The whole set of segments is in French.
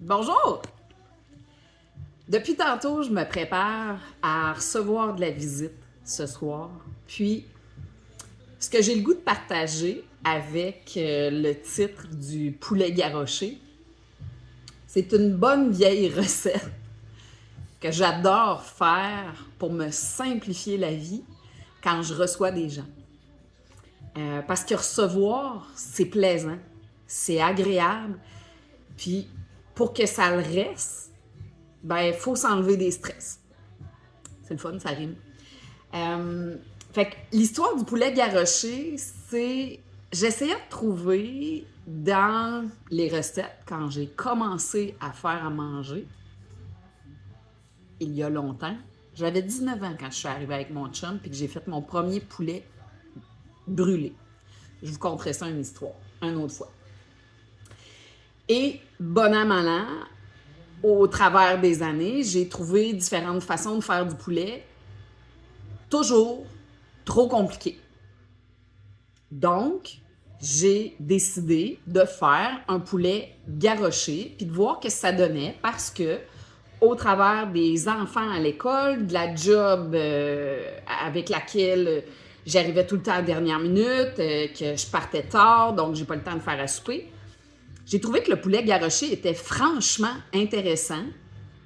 Bonjour! Depuis tantôt, je me prépare à recevoir de la visite ce soir. Puis, ce que j'ai le goût de partager avec le titre du poulet garroché, c'est une bonne vieille recette que j'adore faire pour me simplifier la vie quand je reçois des gens. Parce que recevoir, c'est plaisant, c'est agréable. Puis, pour que ça le reste, ben, il faut s'enlever des stress. C'est le fun, ça rime. Fait que l'histoire du poulet garroché, c'est... J'essayais de trouver dans les recettes, quand j'ai commencé à faire à manger, il y a longtemps, j'avais 19 ans quand je suis arrivée avec mon chum puis que j'ai fait mon premier poulet brûlé. Je vous conterai ça une histoire, une autre fois. Et bon an, mal an, au travers des années, j'ai trouvé différentes façons de faire du poulet, toujours trop compliqué. Donc, j'ai décidé de faire un poulet garroché puis de voir ce que ça donnait parce que, au travers des enfants à l'école, de la job avec laquelle j'arrivais tout le temps à la dernière minute, que je partais tard, donc j'ai pas le temps de faire à souper, j'ai trouvé que le poulet garroché était franchement intéressant,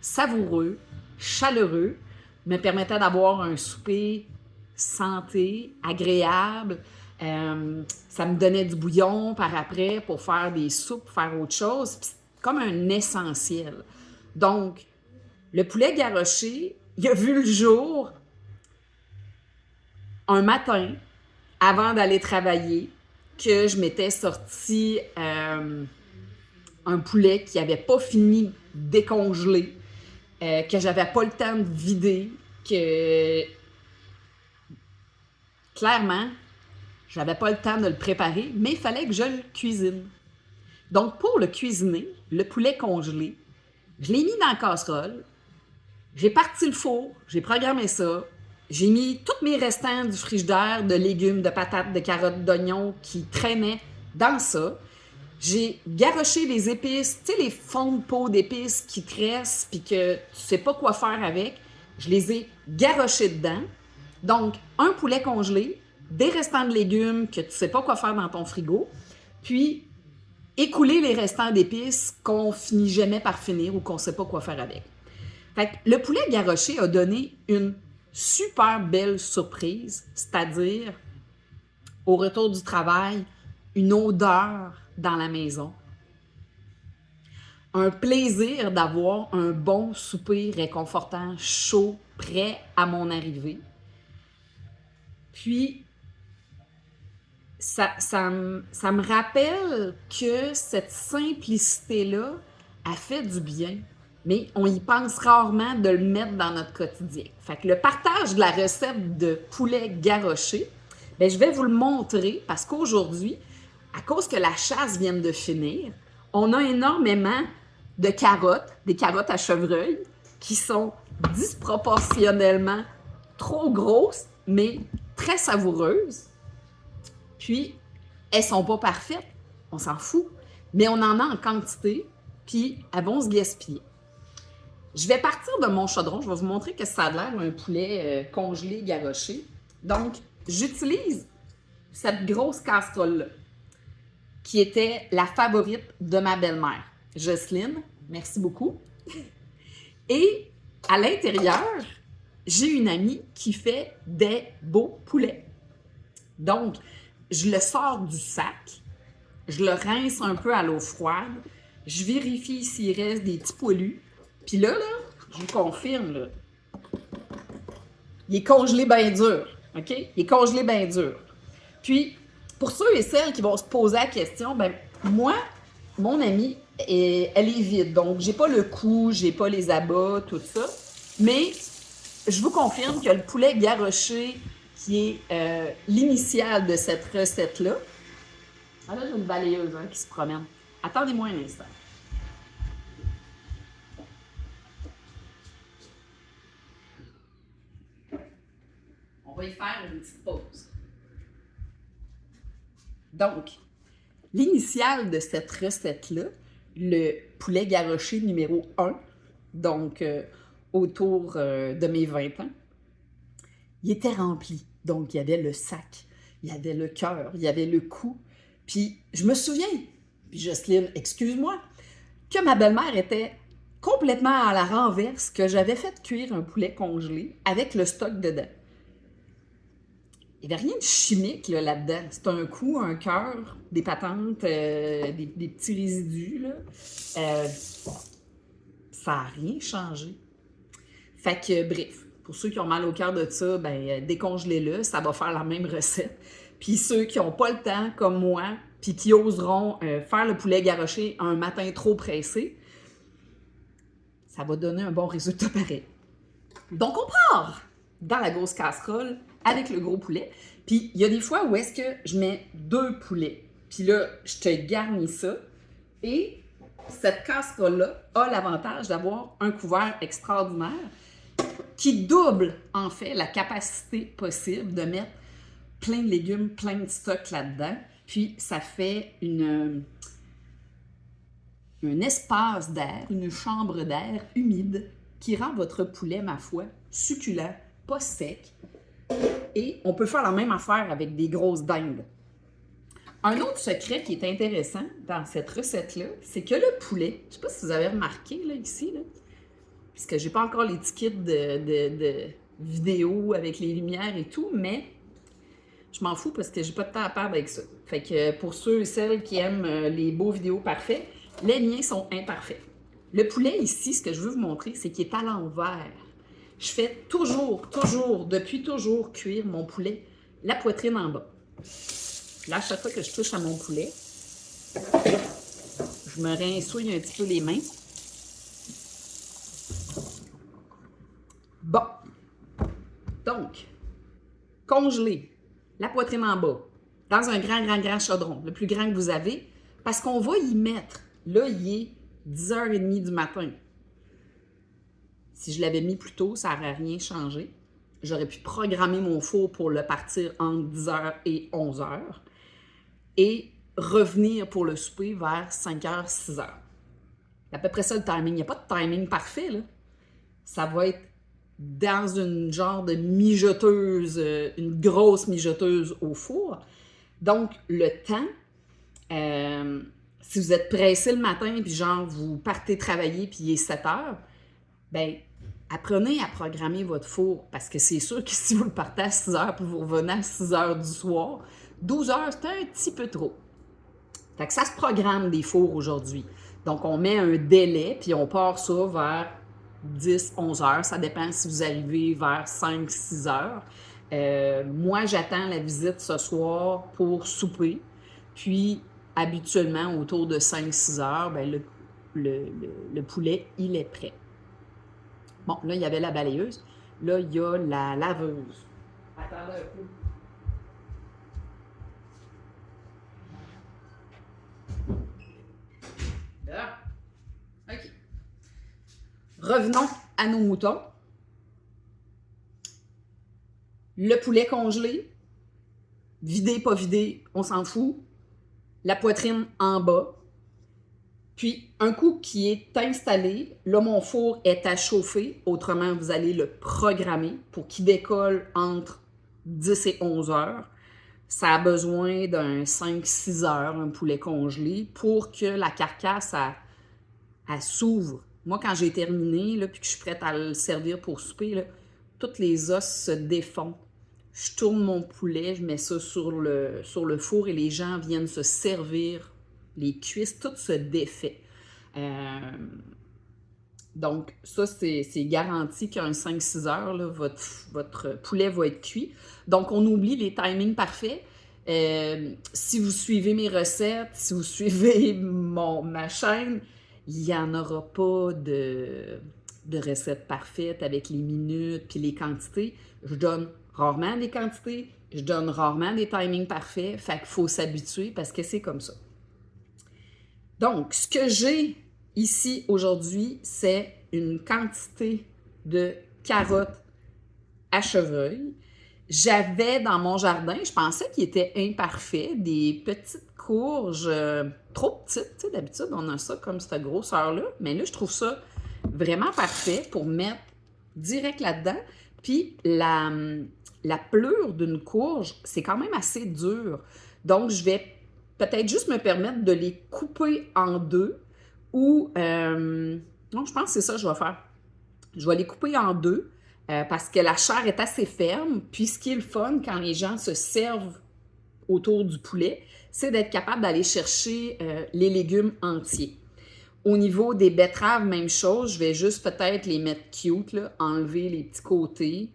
savoureux, chaleureux, me permettait d'avoir un souper santé, agréable. Ça me donnait du bouillon par après pour faire des soupes, faire autre chose. Puis c'est comme un essentiel. Donc, le poulet garroché, il a vu le jour un matin avant d'aller travailler que je m'étais sorti un poulet qui n'avait pas fini de décongeler, que j'avais pas le temps de vider, que clairement, j'avais pas le temps de le préparer, mais il fallait que je le cuisine. Donc, pour le cuisiner, le poulet congelé, je l'ai mis dans la casserole, j'ai parti le four, j'ai programmé ça, j'ai mis tous mes restants du frigidaire, de légumes, de patates, de carottes, d'oignons qui traînaient dans ça. J'ai garoché les épices, tu sais, les fonds de peau d'épices qui tressent puis que tu sais pas quoi faire avec. Je les ai garochés dedans. Donc, un poulet congelé, des restants de légumes que tu sais pas quoi faire dans ton frigo, puis écouler les restants d'épices qu'on finit jamais par finir ou qu'on sait pas quoi faire avec. Fait que le poulet garroché a donné une super belle surprise, c'est-à-dire, au retour du travail, une odeur dans la maison. Un plaisir d'avoir un bon souper réconfortant, chaud, prêt à mon arrivée. Puis, ça me rappelle que cette simplicité-là a fait du bien, mais on y pense rarement de le mettre dans notre quotidien. Fait que le partage de la recette de poulet garroché, bien, je vais vous le montrer parce qu'aujourd'hui, à cause que la chasse vient de finir, on a énormément de carottes, des carottes à chevreuil, qui sont disproportionnellement trop grosses, mais très savoureuses. Puis, elles sont pas parfaites, on s'en fout, mais on en a en quantité, puis elles vont se gaspiller. Je vais partir de mon chaudron, je vais vous montrer que ça a l'air un poulet congelé, garroché. Donc, j'utilise cette grosse casserole-là, qui était la favorite de ma belle-mère, Jocelyne. Merci beaucoup. Et à l'intérieur, j'ai une amie qui fait des beaux poulets. Donc, je le sors du sac, je le rince un peu à l'eau froide, je vérifie s'il reste des petits poilus. Puis là, je vous confirme, là, il est congelé bien dur, OK? Il est congelé bien dur. Puis, pour ceux et celles qui vont se poser la question, ben moi, mon amie, elle est vide. Donc, j'ai pas le cou, j'ai pas les abats, tout ça. Mais, je vous confirme que le poulet garroché, qui est l'initiale de cette recette-là. Ah là, j'ai une balayeuse qui se promène. Attendez-moi un instant. On va y faire une petite pause. Donc, l'initiale de cette recette-là, le poulet garoché numéro 1, donc autour de mes 20 ans. Il était rempli. Donc, il y avait le sac, il y avait le cœur, il y avait le cou. Puis, je me souviens, puis Jocelyne, excuse-moi, que ma belle-mère était complètement à la renverse, que j'avais fait cuire un poulet congelé avec le stock dedans. Il n'y avait rien de chimique là-dedans. C'est un cou, un cœur, des patentes, des petits résidus. Là. Ça n'a rien changé. Fait que, bref, pour ceux qui ont mal au cœur de ça, ben décongelez-le, ça va faire la même recette. Puis ceux qui n'ont pas le temps, comme moi, puis qui oseront faire le poulet garoché un matin trop pressé, ça va donner un bon résultat pareil. Donc, on part dans la grosse casserole avec le gros poulet. Puis, il y a des fois où est-ce que je mets 2 poulets. Puis là, je te garnis ça. Et cette casserole-là a l'avantage d'avoir un couvert extraordinaire qui double, en fait, la capacité possible de mettre plein de légumes, plein de stock là-dedans. Puis, ça fait un espace d'air, une chambre d'air humide qui rend votre poulet, ma foi, succulent, pas sec. Et on peut faire la même affaire avec des grosses dindes. Un autre secret qui est intéressant dans cette recette-là, c'est que le poulet, je ne sais pas si vous avez remarqué là, ici, là, puisque j'ai pas encore l'étiquette de vidéo avec les lumières et tout, mais je m'en fous parce que j'ai pas de temps à perdre avec ça. Fait que pour ceux et celles qui aiment les beaux vidéos parfaits, les miens sont imparfaits. Le poulet ici, ce que je veux vous montrer, c'est qu'il est à l'envers. Je fais toujours, depuis toujours, cuire mon poulet la poitrine en bas. Là, à chaque fois que je touche à mon poulet, je me rinsouille un petit peu les mains. Bon. Donc, congeler la poitrine en bas dans un grand chaudron, le plus grand que vous avez, parce qu'on va y mettre, là, il est 10h30 du matin. Si je l'avais mis plus tôt, ça n'aurait rien changé. J'aurais pu programmer mon four pour le partir entre 10h et 11h et revenir pour le souper vers 5h, 6h. C'est à peu près ça le timing. Il n'y a pas de timing parfait, là. Ça va être dans une genre de mijoteuse, une grosse mijoteuse au four. Donc, le temps, si vous êtes pressé le matin, puis genre, vous partez travailler, puis il est 7h, bien, apprenez à programmer votre four, parce que c'est sûr que si vous le partez à 6h, puis vous revenez à 6h du soir, 12h, c'est un petit peu trop. Fait que ça se programme des fours aujourd'hui. Donc, on met un délai, puis on part ça vers 10-11 heures. Ça dépend si vous arrivez vers 5-6 heures. Moi, j'attends la visite ce soir pour souper. Puis, habituellement, autour de 5-6 heures, bien, le poulet, il est prêt. Bon, là, il y avait la balayeuse. Là, il y a la laveuse. Attendez un peu. Là. OK. Revenons à nos moutons. Le poulet congelé, vidé, pas vidé, on s'en fout. La poitrine en bas. Puis, un coup qui est installé, là, mon four est à chauffer. Autrement, vous allez le programmer pour qu'il décolle entre 10 et 11 heures. Ça a besoin d'un 5-6 heures, un poulet congelé, pour que la carcasse, elle s'ouvre. Moi, quand j'ai terminé, là, puis que je suis prête à le servir pour souper, là, tous les os se défont. Je tourne mon poulet, je mets ça sur le four et les gens viennent se servir. Les cuisses, tout se défait. Donc, ça, c'est garanti qu'en 5-6 heures, là, votre poulet va être cuit. Donc, on oublie les timings parfaits. Si vous suivez mes recettes, si vous suivez ma chaîne, il n'y en aura pas de recettes parfaites avec les minutes puis les quantités. Je donne rarement des quantités, je donne rarement des timings parfaits. Fait qu'il faut s'habituer parce que c'est comme ça. Donc, ce que j'ai ici aujourd'hui, c'est une quantité de carottes à chevreuil. J'avais dans mon jardin, je pensais qu'il était imparfait, des petites courge trop petite. Tu sais, d'habitude, on a ça comme cette grosseur-là. Mais là, je trouve ça vraiment parfait pour mettre direct là-dedans. Puis la pleure d'une courge, c'est quand même assez dur. Donc, je vais peut-être juste me permettre de les couper en deux ou... non, je pense que c'est ça que je vais faire. Je vais les couper en deux parce que la chair est assez ferme. Puis, ce qui est le fun quand les gens se servent autour du poulet, c'est d'être capable d'aller chercher les légumes entiers. Au niveau des betteraves, même chose, je vais juste peut-être les mettre cute, là, enlever les petits côtés.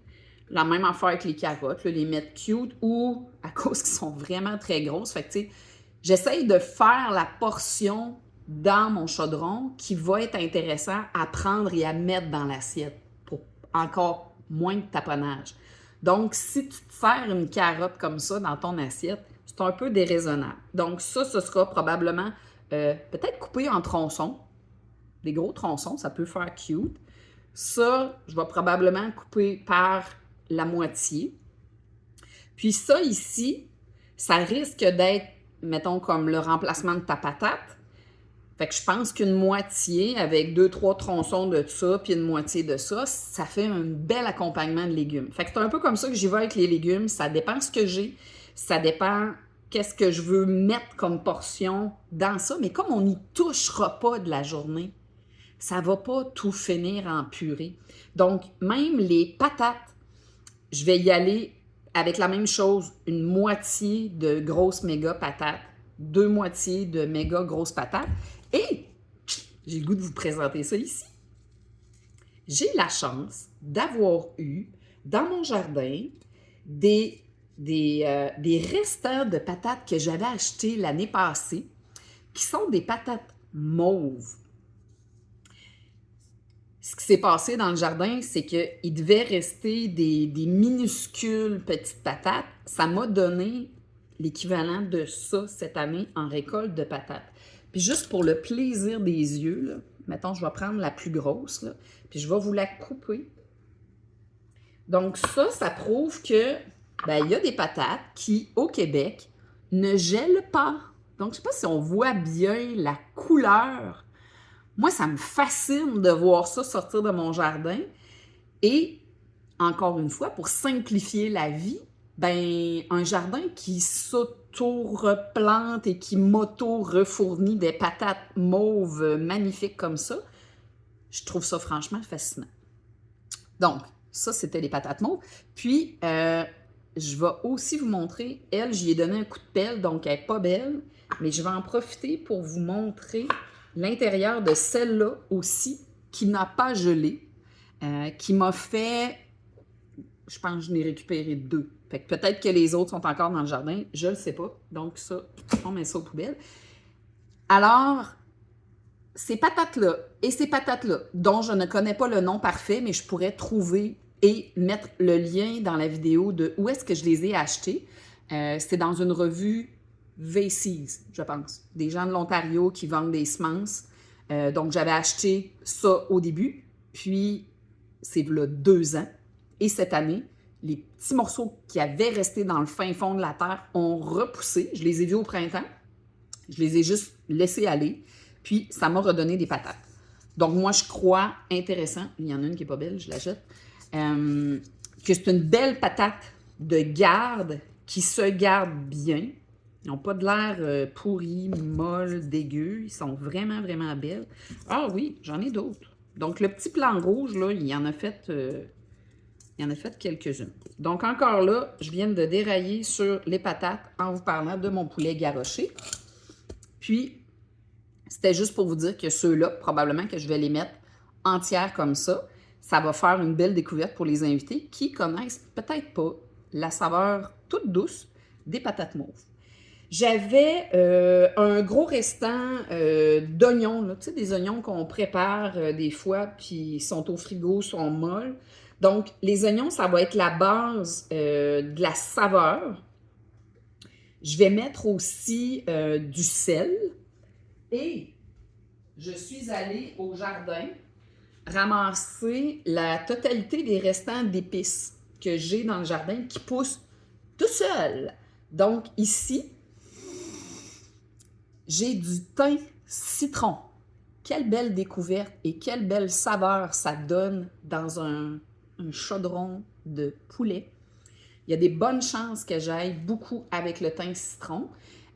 La même affaire avec les carottes, là, les mettre cute ou à cause qu'ils sont vraiment très grosses. Fait que, tu sais, j'essaye de faire la portion dans mon chaudron qui va être intéressant à prendre et à mettre dans l'assiette pour encore moins de taponnage. Donc, si tu te sers une carotte comme ça dans ton assiette, c'est un peu déraisonnable. Donc, ça, ce sera probablement peut-être coupé en tronçons. Des gros tronçons, ça peut faire cute. Ça, je vais probablement couper par la moitié. Puis ça, ici, ça risque d'être, mettons, comme le remplacement de ta patate. Fait que je pense qu'une moitié avec 2-3 tronçons de ça, puis une moitié de ça, ça fait un bel accompagnement de légumes. Fait que c'est un peu comme ça que j'y vais avec les légumes. Ça dépend ce que j'ai. Ça dépend qu'est-ce que je veux mettre comme portion dans ça. Mais comme on n'y touchera pas de la journée, ça ne va pas tout finir en purée. Donc, même les patates, je vais y aller avec la même chose, une moitié de grosses méga patates, 2 moitiés de méga grosses patates. Et j'ai le goût de vous présenter ça ici. J'ai la chance d'avoir eu dans mon jardin des restants de patates que j'avais achetées l'année passée, qui sont des patates mauves. Ce qui s'est passé dans le jardin, c'est qu'il devait rester des minuscules petites patates. Ça m'a donné l'équivalent de ça cette année en récolte de patates. Puis juste pour le plaisir des yeux, là, mettons, je vais prendre la plus grosse, là, puis je vais vous la couper. Donc ça prouve que il y a des patates qui, au Québec, ne gèlent pas. Donc, je ne sais pas si on voit bien la couleur. Moi, ça me fascine de voir ça sortir de mon jardin. Et, encore une fois, pour simplifier la vie, un jardin qui s'auto-replante et qui m'auto-refournit des patates mauves magnifiques comme ça, je trouve ça franchement fascinant. Donc, ça, c'était les patates mauves. Puis, je vais aussi vous montrer, elle, j'y ai donné un coup de pelle, donc elle n'est pas belle, mais je vais en profiter pour vous montrer l'intérieur de celle-là aussi, qui n'a pas gelé, qui m'a fait, je pense que je n'ai récupéré 2. Fait que peut-être que les autres sont encore dans le jardin, je ne le sais pas. Donc ça, on met ça aux poubelles. Alors, ces patates-là et ces patates-là, dont je ne connais pas le nom parfait, mais je pourrais trouver et mettre le lien dans la vidéo de où est-ce que je les ai achetées. C'est dans une revue V6, je pense. Des gens de l'Ontario qui vendent des semences. Donc, j'avais acheté ça au début, puis c'est là 2 ans. Et cette année, les petits morceaux qui avaient resté dans le fin fond de la terre ont repoussé. Je les ai vus au printemps. Je les ai juste laissés aller. Puis, ça m'a redonné des patates. Donc, moi, je crois intéressant. Il y en a une qui n'est pas belle, je la jette. Que c'est une belle patate de garde qui se garde bien. Ils n'ont pas de l'air pourri, molle, dégueu. Ils sont vraiment, vraiment belles. Ah oui, j'en ai d'autres. Donc, le petit plan rouge, là, il en a fait quelques-unes. Donc, encore là, je viens de dérailler sur les patates en vous parlant de mon poulet garroché. Puis, c'était juste pour vous dire que ceux-là, probablement que je vais les mettre entières comme ça. Ça va faire une belle découverte pour les invités qui connaissent peut-être pas la saveur toute douce des patates mauves. J'avais un gros restant d'oignons, tu sais, des oignons qu'on prépare des fois, puis ils sont au frigo, sont molles. Donc, les oignons, ça va être la base de la saveur. Je vais mettre aussi du sel. Et je suis allée au jardin ramasser la totalité des restants d'épices que j'ai dans le jardin qui poussent tout seul. Donc ici, J'ai du thym citron. Quelle belle découverte et quelle belle saveur ça donne dans un chaudron de poulet. Il y a des bonnes chances que j'aille beaucoup avec le thym citron.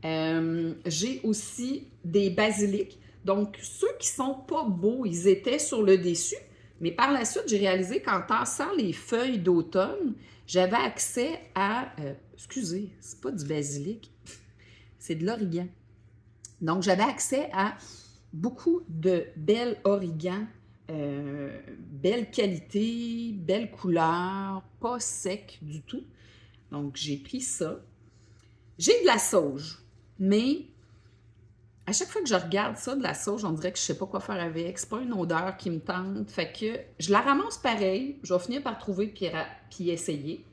J'ai aussi des basilics. Donc, ceux qui sont pas beaux, ils étaient sur le dessus. Mais par la suite, j'ai réalisé qu'en tassant les feuilles d'automne, j'avais accès à... excusez, c'est pas du basilic, c'est de l'origan. Donc, j'avais accès à beaucoup de belles origans, belle qualité, belle couleur, pas sec du tout. Donc, j'ai pris ça. J'ai de la sauge, mais à chaque fois que je regarde ça, de la sauge, on dirait que je sais pas quoi faire avec. C'est pas une odeur qui me tente. Fait que je la ramasse pareil. Je vais finir par trouver puis essayer.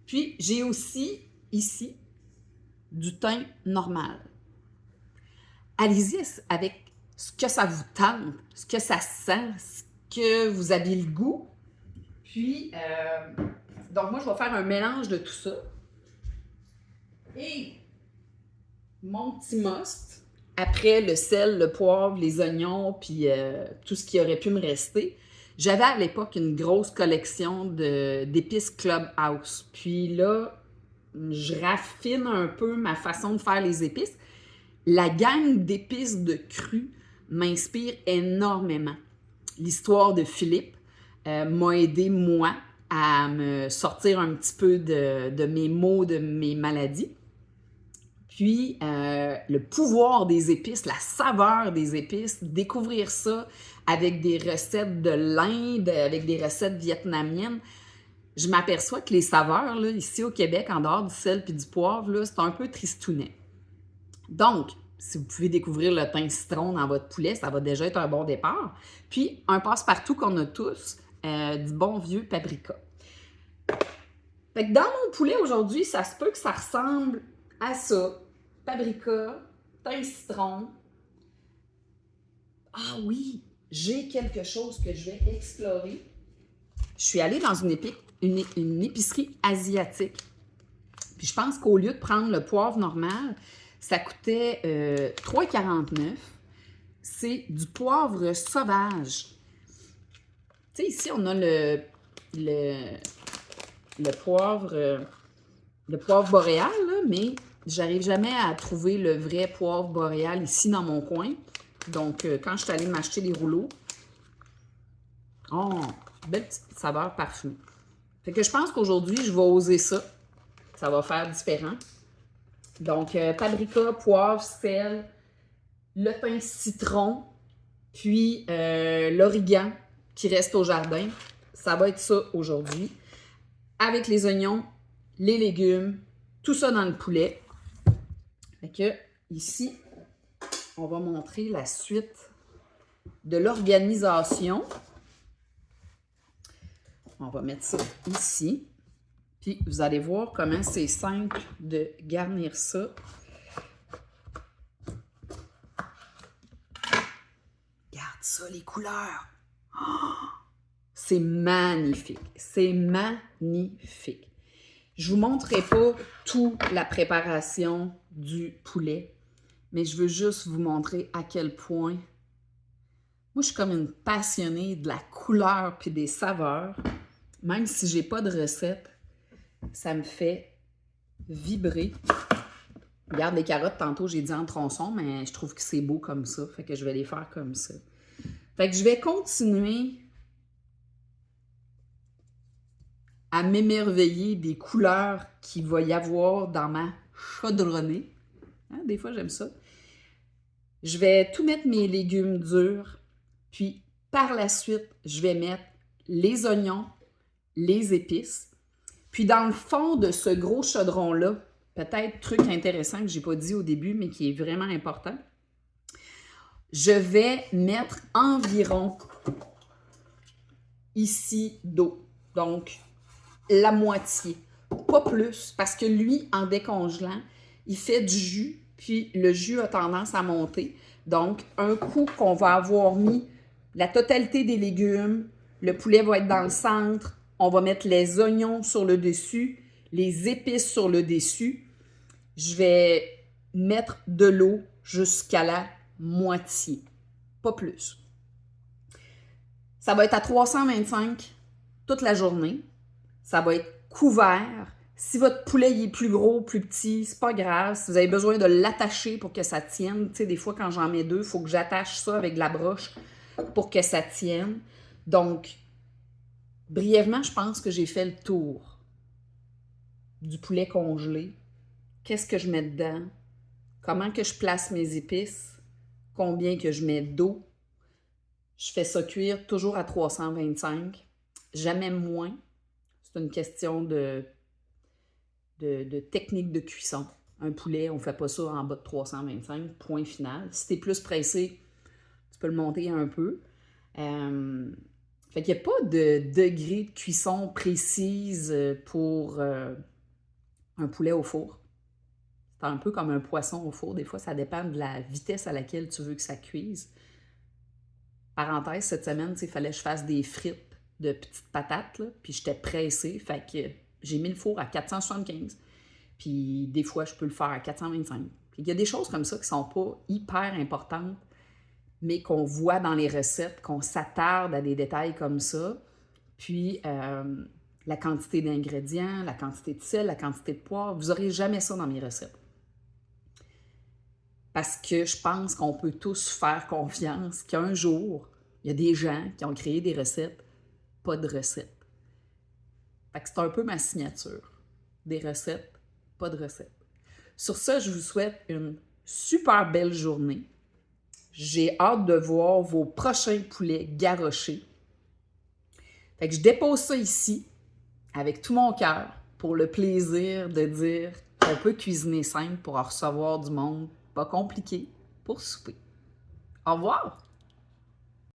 Puis, j'ai aussi ici du thym normal. Allez-y avec ce que ça vous tente, ce que ça sent, ce que vous avez le goût. Puis, donc moi, je vais faire un mélange de tout ça. Et mon petit must, après le sel, le poivre, les oignons, puis tout ce qui aurait pu me rester, j'avais à l'époque une grosse collection d'épices Clubhouse. Puis là, je raffine un peu ma façon de faire les épices. La gang d'épices de cru m'inspire énormément. L'histoire de Philippe m'a aidé, moi, à me sortir un petit peu de mes maux, de mes maladies. Puis, le pouvoir des épices, la saveur des épices, découvrir ça avec des recettes de l'Inde, avec des recettes vietnamiennes, je m'aperçois que les saveurs, là, ici au Québec, en dehors du sel et du poivre, là, c'est un peu tristounet. Donc, si vous pouvez découvrir le thym citron dans votre poulet, ça va déjà être un bon départ. Puis, un passe-partout qu'on a tous, du bon vieux paprika. Fait que dans mon poulet aujourd'hui, ça se peut que ça ressemble à ça. Paprika, thym citron. Ah oui, j'ai quelque chose que je vais explorer. Je suis allée dans une épicerie asiatique. Puis je pense qu'au lieu de prendre le poivre normal, ça coûtait 3,49. C'est du poivre sauvage. Tu sais, ici, on a le poivre boréal, là, mais j'arrive jamais à trouver le vrai poivre boréal ici dans mon coin. Donc, quand je suis allée m'acheter des rouleaux, oh, belle petite saveur parfumée. Fait que je pense qu'aujourd'hui, je vais oser ça. Ça va faire différent. Donc, paprika, poivre, sel, le thym citron, puis l'origan qui reste au jardin. Ça va être ça aujourd'hui. Avec les oignons, les légumes, tout ça dans le poulet. Fait que ici, on va montrer la suite de l'organisation. On va mettre ça ici. Puis vous allez voir comment c'est simple de garnir ça. Regarde ça, les couleurs. Oh, c'est magnifique. C'est magnifique. Je ne vous montrerai pas toute la préparation du poulet, mais je veux juste vous montrer à quel point moi, je suis comme une passionnée de la couleur puis des saveurs. Même si je n'ai pas de recette, ça me fait vibrer. Regarde, les carottes, tantôt, j'ai dit en tronçon, mais je trouve que c'est beau comme ça. Fait que je vais les faire comme ça. Fait que je vais continuer à m'émerveiller des couleurs qu'il va y avoir dans ma chaudronnée. Hein, des fois, j'aime ça. Je vais tout mettre mes légumes durs. Puis, par la suite, je vais mettre les oignons, les épices. Puis, dans le fond de ce gros chaudron-là, peut-être truc intéressant que je n'ai pas dit au début, mais qui est vraiment important, je vais mettre environ ici d'eau. Donc, la moitié, pas plus, parce que lui, en décongelant, il fait du jus, puis le jus a tendance à monter. Donc, un coup qu'on va avoir mis la totalité des légumes, le poulet va être dans le centre, on va mettre les oignons sur le dessus, les épices sur le dessus. Je vais mettre de l'eau jusqu'à la moitié, pas plus. Ça va être à 325 toute la journée. Ça va être couvert. Si votre poulet il est plus gros, plus petit, c'est pas grave. Si vous avez besoin de l'attacher pour que ça tienne, tu sais, des fois quand j'en mets 2, il faut que j'attache ça avec de la broche pour que ça tienne. Donc, brièvement, je pense que j'ai fait le tour du poulet congelé. Qu'est-ce que je mets dedans? Comment que je place mes épices? Combien que je mets d'eau? Je fais ça cuire toujours à 325. Jamais moins. C'est une question de technique de cuisson. Un poulet, on ne fait pas ça en bas de 325, point final. Si tu es plus pressé, tu peux le monter un peu. Fait qu'il n'y a pas de degré de cuisson précise pour un poulet au four. C'est un peu comme un poisson au four. Des fois, ça dépend de la vitesse à laquelle tu veux que ça cuise. Parenthèse, cette semaine, il fallait que je fasse des frites de petites patates, là, puis j'étais pressée, fait que j'ai mis le four à 475. Puis des fois, je peux le faire à 425. Puis il y a des choses comme ça qui sont pas hyper importantes, mais qu'on voit dans les recettes, qu'on s'attarde à des détails comme ça. Puis la quantité d'ingrédients, la quantité de sel, la quantité de poivre, vous n'aurez jamais ça dans mes recettes. Parce que je pense qu'on peut tous faire confiance qu'un jour, il y a des gens qui ont créé des recettes, pas de recettes. Fait que c'est un peu ma signature. Des recettes, pas de recettes. Sur ça, je vous souhaite une super belle journée. J'ai hâte de voir vos prochains poulets garrochés. Fait que je dépose ça ici, avec tout mon cœur, pour le plaisir de dire qu'on peut cuisiner simple pour en recevoir du monde pas compliqué pour souper. Au revoir!